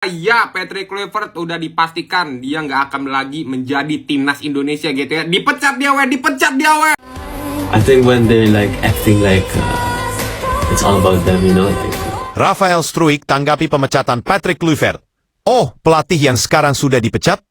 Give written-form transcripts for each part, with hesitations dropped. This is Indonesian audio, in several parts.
Ya, Patrick Kluivert udah dipastikan dia nggak akan lagi menjadi timnas Indonesia gitu ya. Dipecat dia, dipecat dia, I think when they like acting like it's all about them, you know. Rafael Struijk tanggapi pemecatan Patrick Kluivert. Oh, pelatih yang sekarang sudah dipecat?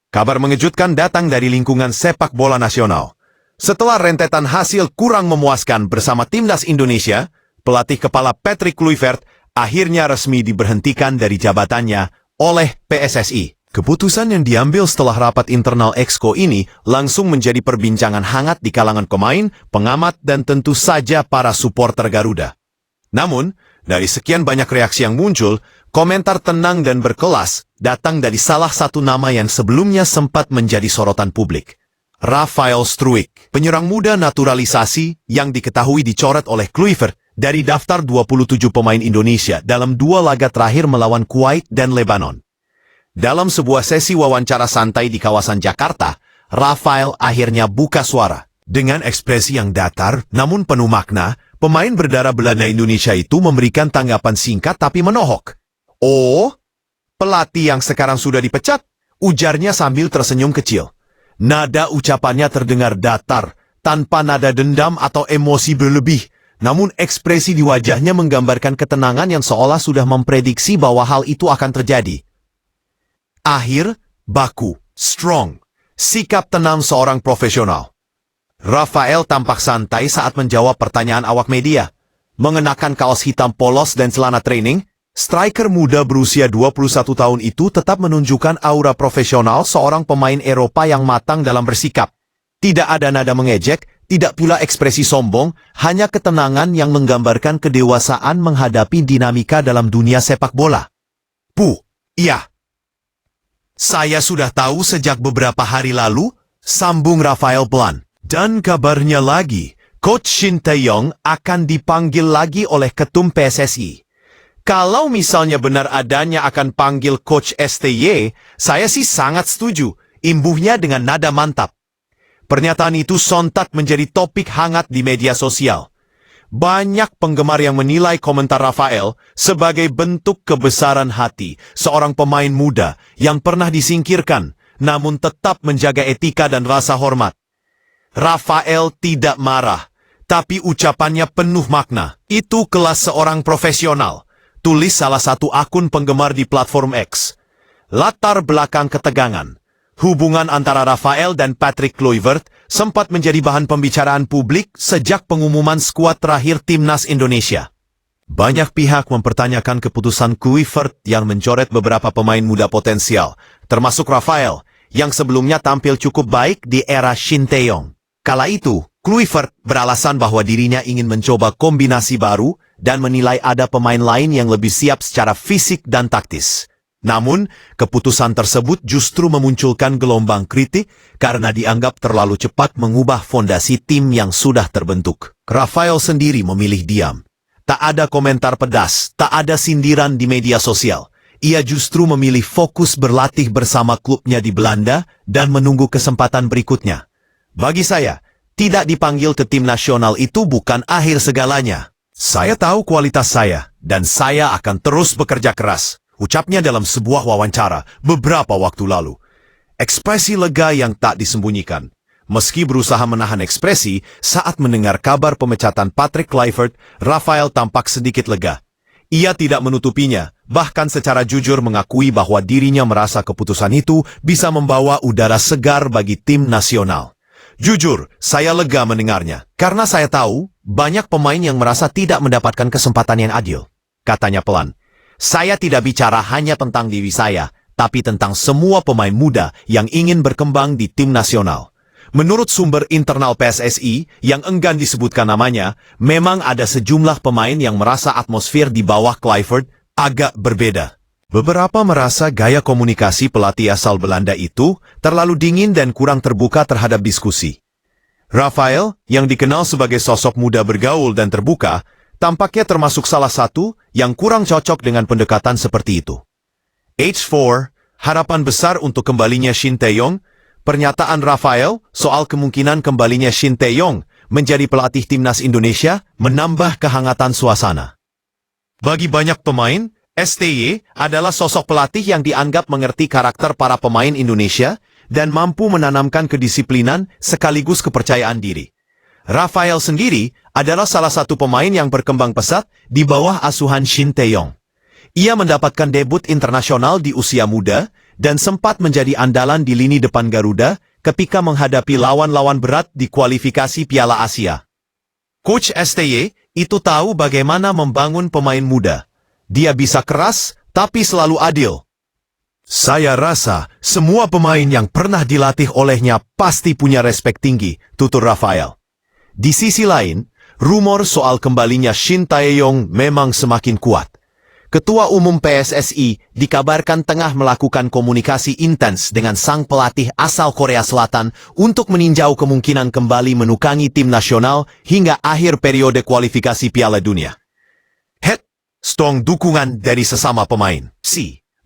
Kabar mengejutkan datang dari lingkungan sepak bola nasional. Setelah rentetan hasil kurang memuaskan bersama timnas Indonesia, pelatih kepala Patrick Kluivert akhirnya resmi diberhentikan dari jabatannya oleh PSSI. Keputusan yang diambil setelah rapat internal Exco ini langsung menjadi perbincangan hangat di kalangan pemain, pengamat, dan tentu saja para supporter Garuda. Namun, dari sekian banyak reaksi yang muncul, komentar tenang dan berkelas datang dari salah satu nama yang sebelumnya sempat menjadi sorotan publik. Rafael Struijk, penyerang muda naturalisasi yang diketahui dicoret oleh Kluivert dari daftar 27 pemain Indonesia dalam 2 laga terakhir melawan Kuwait dan Lebanon. Dalam sebuah sesi wawancara santai di kawasan Jakarta, Rafael akhirnya buka suara. Dengan ekspresi yang datar namun penuh makna, pemain berdarah Belanda Indonesia itu memberikan tanggapan singkat tapi menohok. Oh, pelatih yang sekarang sudah dipecat? Ujarnya sambil tersenyum kecil. Nada ucapannya terdengar datar, tanpa nada dendam atau emosi berlebih. Namun ekspresi di wajahnya menggambarkan ketenangan yang seolah sudah memprediksi bahwa hal itu akan terjadi. Akhir, baku, strong. Sikap tenang seorang profesional. Rafael tampak santai saat menjawab pertanyaan awak media. Mengenakan kaos hitam polos dan celana training, striker muda berusia 21 tahun itu tetap menunjukkan aura profesional seorang pemain Eropa yang matang dalam bersikap. Tidak ada nada mengejek, tidak pula ekspresi sombong, hanya ketenangan yang menggambarkan kedewasaan menghadapi dinamika dalam dunia sepak bola. Iya. Saya sudah tahu sejak beberapa hari lalu, sambung Rafael pelan. Dan kabarnya lagi, Coach Shin Tae-yong akan dipanggil lagi oleh ketum PSSI. Kalau misalnya benar adanya akan panggil Coach STY, saya sih sangat setuju, imbuhnya dengan nada mantap. Pernyataan itu sontak menjadi topik hangat di media sosial. Banyak penggemar yang menilai komentar Rafael sebagai bentuk kebesaran hati seorang pemain muda yang pernah disingkirkan, namun tetap menjaga etika dan rasa hormat. Rafael tidak marah, tapi ucapannya penuh makna. Itu kelas seorang profesional, tulis salah satu akun penggemar di platform X. Latar belakang ketegangan. Hubungan antara Rafael dan Patrick Kluivert sempat menjadi bahan pembicaraan publik sejak pengumuman skuad terakhir timnas Indonesia. Banyak pihak mempertanyakan keputusan Kluivert yang mencoret beberapa pemain muda potensial, termasuk Rafael, yang sebelumnya tampil cukup baik di era Shin Tae-yong. Kala itu, Kluivert beralasan bahwa dirinya ingin mencoba kombinasi baru dan menilai ada pemain lain yang lebih siap secara fisik dan taktis. Namun, keputusan tersebut justru memunculkan gelombang kritik karena dianggap terlalu cepat mengubah fondasi tim yang sudah terbentuk. Rafael sendiri memilih diam. Tak ada komentar pedas, tak ada sindiran di media sosial. Ia justru memilih fokus berlatih bersama klubnya di Belanda dan menunggu kesempatan berikutnya. Bagi saya, tidak dipanggil ke tim nasional itu bukan akhir segalanya. Saya tahu kualitas saya, dan saya akan terus bekerja keras. Ucapnya dalam sebuah wawancara beberapa waktu lalu. Ekspresi lega yang tak disembunyikan. Meski berusaha menahan ekspresi, saat mendengar kabar pemecatan Patrick Kluivert, Rafael tampak sedikit lega. Ia tidak menutupinya, bahkan secara jujur mengakui bahwa dirinya merasa keputusan itu bisa membawa udara segar bagi tim nasional. Jujur, saya lega mendengarnya, karena saya tahu banyak pemain yang merasa tidak mendapatkan kesempatan yang adil. Katanya pelan. Saya tidak bicara hanya tentang diri saya, tapi tentang semua pemain muda yang ingin berkembang di tim nasional. Menurut sumber internal PSSI yang enggan disebutkan namanya, memang ada sejumlah pemain yang merasa atmosfer di bawah Kluivert agak berbeda. Beberapa merasa gaya komunikasi pelatih asal Belanda itu terlalu dingin dan kurang terbuka terhadap diskusi. Rafael, yang dikenal sebagai sosok muda bergaul dan terbuka, tampaknya termasuk salah satu yang kurang cocok dengan pendekatan seperti itu. H4, harapan besar untuk kembalinya Shin Tae-yong, Pernyataan Rafael soal kemungkinan kembalinya Shin Tae-yong menjadi pelatih timnas Indonesia menambah kehangatan suasana. Bagi banyak pemain, STY adalah sosok pelatih yang dianggap mengerti karakter para pemain Indonesia dan mampu menanamkan kedisiplinan sekaligus kepercayaan diri. Rafael sendiri adalah salah satu pemain yang berkembang pesat di bawah asuhan Shin Tae-yong. Ia mendapatkan debut internasional di usia muda dan sempat menjadi andalan di lini depan Garuda ketika menghadapi lawan-lawan berat di kualifikasi Piala Asia. Coach STY itu tahu bagaimana membangun pemain muda. Dia bisa keras, tapi selalu adil. Saya rasa semua pemain yang pernah dilatih olehnya pasti punya respek tinggi, tutur Rafael. Di sisi lain, rumor soal kembalinya Shin Tae-yong memang semakin kuat. Ketua Umum PSSI dikabarkan tengah melakukan komunikasi intens dengan sang pelatih asal Korea Selatan untuk meninjau kemungkinan kembali menukangi tim nasional hingga akhir periode kualifikasi Piala Dunia. Strong dukungan dari sesama pemain.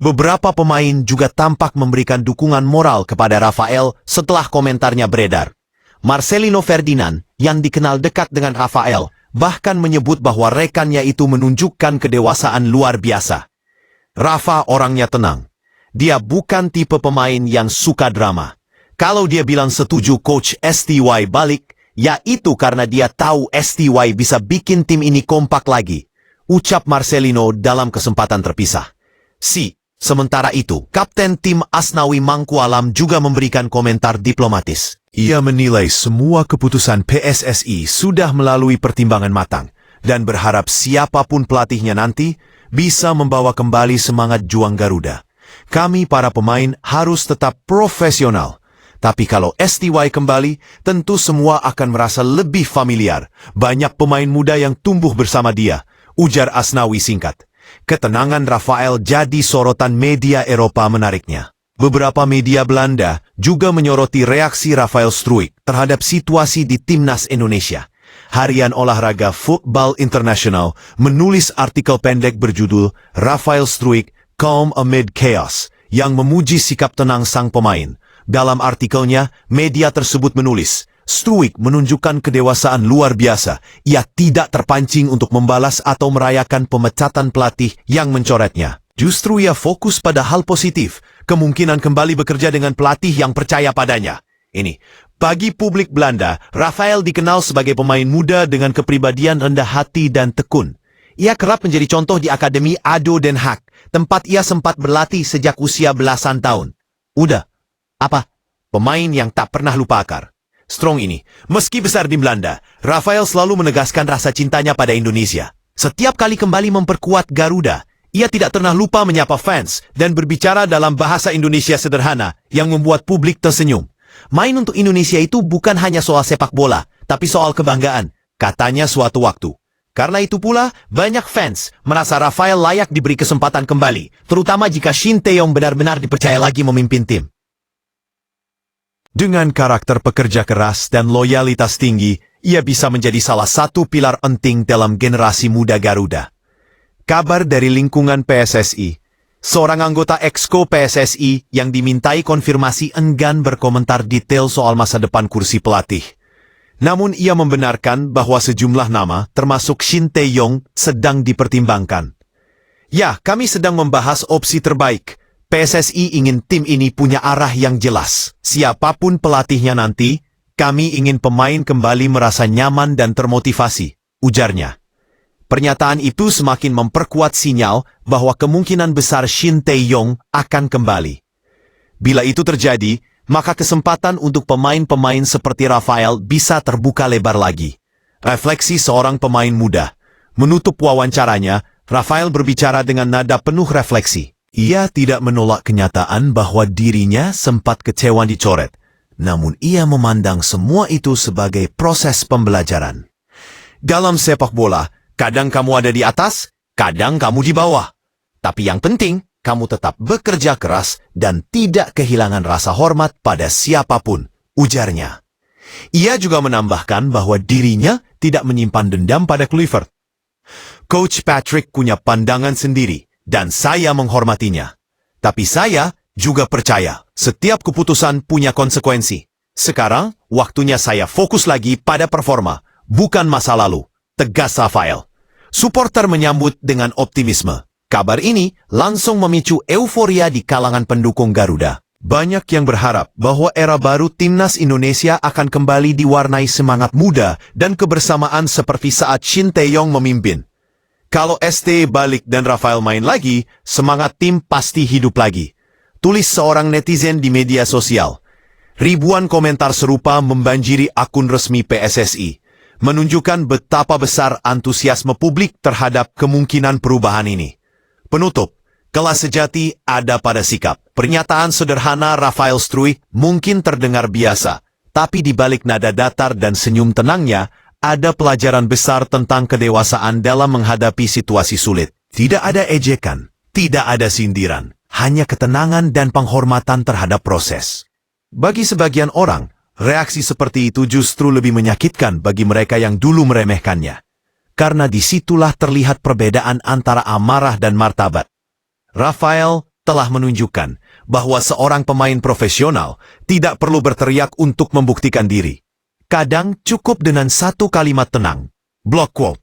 Beberapa pemain juga tampak memberikan dukungan moral kepada Rafael setelah komentarnya beredar. Marcelino Ferdinand, yang dikenal dekat dengan Rafael, bahkan menyebut bahwa rekannya itu menunjukkan kedewasaan luar biasa. Rafa orangnya tenang. Dia bukan tipe pemain yang suka drama. Kalau dia bilang setuju Coach STY balik, ya itu karena dia tahu STY bisa bikin tim ini kompak lagi, ucap Marcelino dalam kesempatan terpisah. Sementara itu, Kapten Tim Asnawi Mangkualam juga memberikan komentar diplomatis. Ia menilai semua keputusan PSSI sudah melalui pertimbangan matang dan berharap siapapun pelatihnya nanti bisa membawa kembali semangat juang Garuda. Kami para pemain harus tetap profesional. Tapi kalau STY kembali, tentu semua akan merasa lebih familiar. Banyak pemain muda yang tumbuh bersama dia, ujar Asnawi singkat. Ketenangan Rafael jadi sorotan media Eropa menariknya. Beberapa media Belanda juga menyoroti reaksi Rafael Struijk terhadap situasi di timnas Indonesia. Harian olahraga Football International menulis artikel pendek berjudul Rafael Struijk Calm Amid Chaos yang memuji sikap tenang sang pemain. Dalam artikelnya, media tersebut menulis, Struijk menunjukkan kedewasaan luar biasa. Ia tidak terpancing untuk membalas atau merayakan pemecatan pelatih yang mencoretnya. Justru ia fokus pada hal positif, kemungkinan kembali bekerja dengan pelatih yang percaya padanya. Bagi publik Belanda, Rafael dikenal sebagai pemain muda dengan kepribadian rendah hati dan tekun. Ia kerap menjadi contoh di Akademi ADO Den Haag, tempat ia sempat berlatih sejak usia belasan tahun. Pemain yang tak pernah lupa akar. Strong ini, meski besar di Belanda, Rafael selalu menegaskan rasa cintanya pada Indonesia. Setiap kali kembali memperkuat Garuda, ia tidak pernah lupa menyapa fans dan berbicara dalam bahasa Indonesia sederhana yang membuat publik tersenyum. Main untuk Indonesia itu bukan hanya soal sepak bola, tapi soal kebanggaan, katanya suatu waktu. Karena itu pula, banyak fans merasa Rafael layak diberi kesempatan kembali, terutama jika Shin Tae-yong benar-benar dipercaya lagi memimpin tim. Dengan karakter pekerja keras dan loyalitas tinggi, ia bisa menjadi salah satu pilar penting dalam generasi muda Garuda. Kabar dari lingkungan PSSI, seorang anggota Exco PSSI yang dimintai konfirmasi enggan berkomentar detail soal masa depan kursi pelatih. Namun ia membenarkan bahwa sejumlah nama, termasuk Shin Tae-yong, sedang dipertimbangkan. Ya, kami sedang membahas opsi terbaik. PSSI ingin tim ini punya arah yang jelas. Siapapun pelatihnya nanti, kami ingin pemain kembali merasa nyaman dan termotivasi, ujarnya. Pernyataan itu semakin memperkuat sinyal bahwa kemungkinan besar Shin Tae-yong akan kembali. Bila itu terjadi, maka kesempatan untuk pemain-pemain seperti Rafael bisa terbuka lebar lagi. Refleksi seorang pemain muda. Menutup wawancaranya, Rafael berbicara dengan nada penuh refleksi. Ia tidak menolak kenyataan bahwa dirinya sempat kecewa dicoret, namun ia memandang semua itu sebagai proses pembelajaran. Dalam sepak bola, kadang kamu ada di atas, kadang kamu di bawah. Tapi yang penting, kamu tetap bekerja keras dan tidak kehilangan rasa hormat pada siapapun, ujarnya. Ia juga menambahkan bahwa dirinya tidak menyimpan dendam pada Kluivert. Coach Patrick punya pandangan sendiri, dan saya menghormatinya. Tapi saya juga percaya setiap keputusan punya konsekuensi. Sekarang, waktunya saya fokus lagi pada performa, bukan masa lalu. Tegas Rafael. Supporter menyambut dengan optimisme. Kabar ini langsung memicu euforia di kalangan pendukung Garuda. Banyak yang berharap bahwa era baru Timnas Indonesia akan kembali diwarnai semangat muda dan kebersamaan seperti saat Shin Tae-yong memimpin. Kalau ST balik dan Rafael main lagi, semangat tim pasti hidup lagi. Tulis seorang netizen di media sosial. Ribuan komentar serupa membanjiri akun resmi PSSI, menunjukkan betapa besar antusiasme publik terhadap kemungkinan perubahan ini. Penutup, kelas sejati ada pada sikap. Pernyataan sederhana Rafael Struij mungkin terdengar biasa, tapi di balik nada datar dan senyum tenangnya, ada pelajaran besar tentang kedewasaan dalam menghadapi situasi sulit. Tidak ada ejekan, tidak ada sindiran, hanya ketenangan dan penghormatan terhadap proses. Bagi sebagian orang, reaksi seperti itu justru lebih menyakitkan bagi mereka yang dulu meremehkannya. Karena disitulah terlihat perbedaan antara amarah dan martabat. Rafael telah menunjukkan bahwa seorang pemain profesional tidak perlu berteriak untuk membuktikan diri. Kadang cukup dengan satu kalimat tenang. Block quote.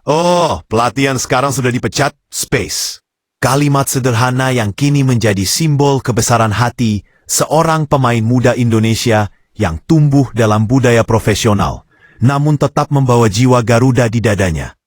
Oh, pelatihan sekarang sudah dipecat, space. Kalimat sederhana yang kini menjadi simbol kebesaran hati seorang pemain muda Indonesia yang tumbuh dalam budaya profesional, namun tetap membawa jiwa Garuda di dadanya.